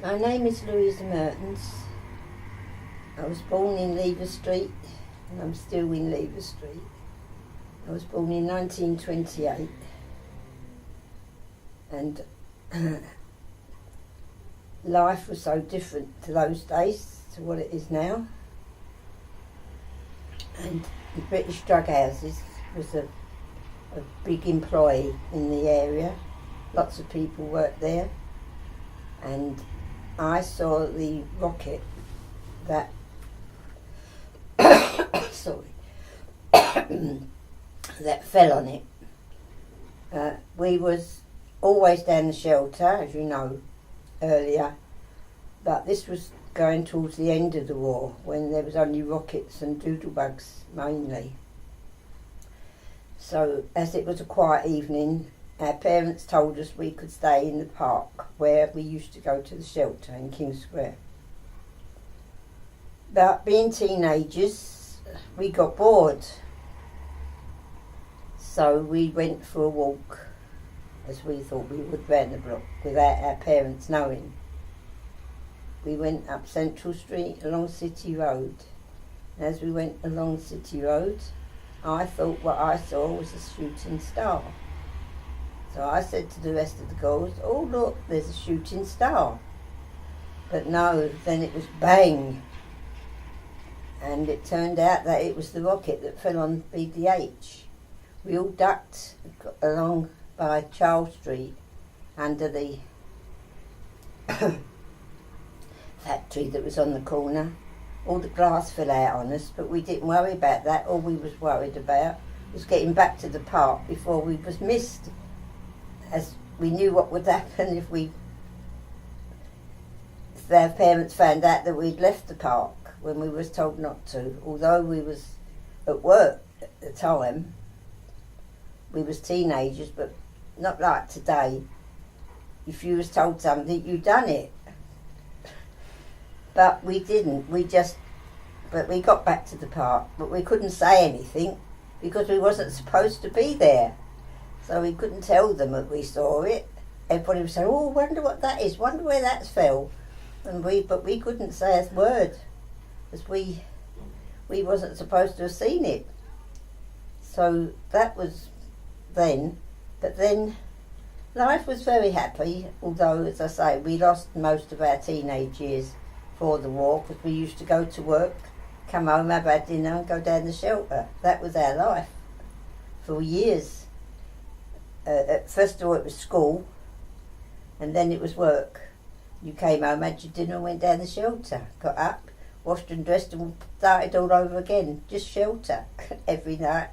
My name is Louisa Mertons. I was born in Lever Street, and I'm still in Lever Street. I was born in 1928, and life was so different to those days to what it is now. And the British drug houses was a big employee in the area. Lots of people worked there, and I saw the rocket that that fell on it. We was always down the shelter, as you know, earlier, but this was going towards the end of the war, when there was only rockets and doodlebugs mainly. So as it was a quiet evening, our parents told us we could stay in the park where we used to go to the shelter in King Square. But being teenagers, we got bored. So we went for a walk, as we thought we would, round the block without our parents knowing. We went up Central Street along City Road. And as we went along City Road, I thought what I saw was a shooting star. So I said to the rest of the girls, "Oh look, there's a shooting star." But no, then it was bang. And it turned out that it was the rocket that fell on BDH. We all ducked along by Charles Street under the factory that was on the corner. All the glass fell out on us, but we didn't worry about that. All we was worried about was getting back to the park before we was missed, as we knew what would happen if their parents found out that we'd left the park when we was told not to. Although we was at work at the time, we was teenagers, but not like today. If you was told something, you done it. But we didn't. But we got back to the park, but we couldn't say anything because we wasn't supposed to be there. So we couldn't tell them that we saw it. Everybody would say, "Oh, wonder what that is, wonder where that's fell." But we couldn't say a word, because we wasn't supposed to have seen it. So that was then. But then life was very happy, although, as I say, we lost most of our teenage years for the war, because we used to go to work, come home, have our dinner and go down the shelter. That was our life for years. First of all it was school, and then it was work. You came home, had your dinner and went down the shelter, got up, washed and dressed and started all over again. Just shelter every night.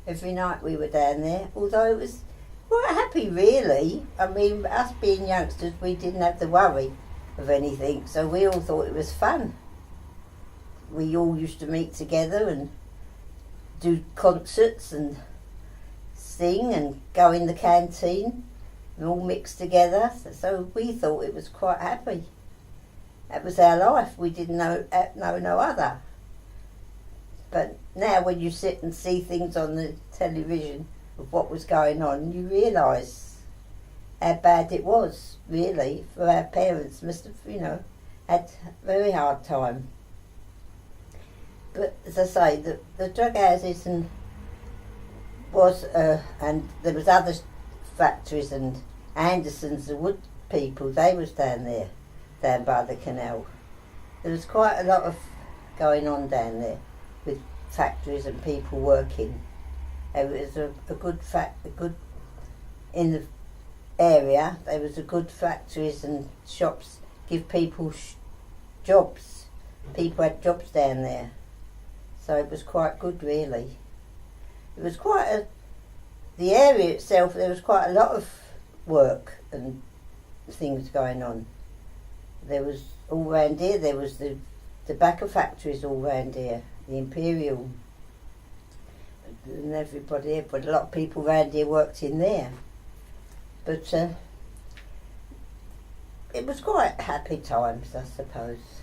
Every night we were down there, although it was quite happy really. I mean, us being youngsters, we didn't have the worry of anything, so we all thought it was fun. We all used to meet together and do concerts and sing and go in the canteen and all mixed together, so we thought it was quite happy. That was our life. We didn't know no other. But now when you sit and see things on the television of what was going on, you realise how bad it was, really, for our parents. Must have, had a very hard time. But as I say, the drug houses and there was other factories, and Anderson's, the wood people, they was down there, down by the canal. There was quite a lot of going on down there with factories and people working. It was a good in the area. There was a good factories and shops give people jobs. People had jobs down there, so it was quite good really. It was the area itself, there was quite a lot of work and things going on. There was all round here, there was the tobacco factories all round here, the Imperial, and everybody, a lot of people round here worked in there. But it was quite happy times, I suppose.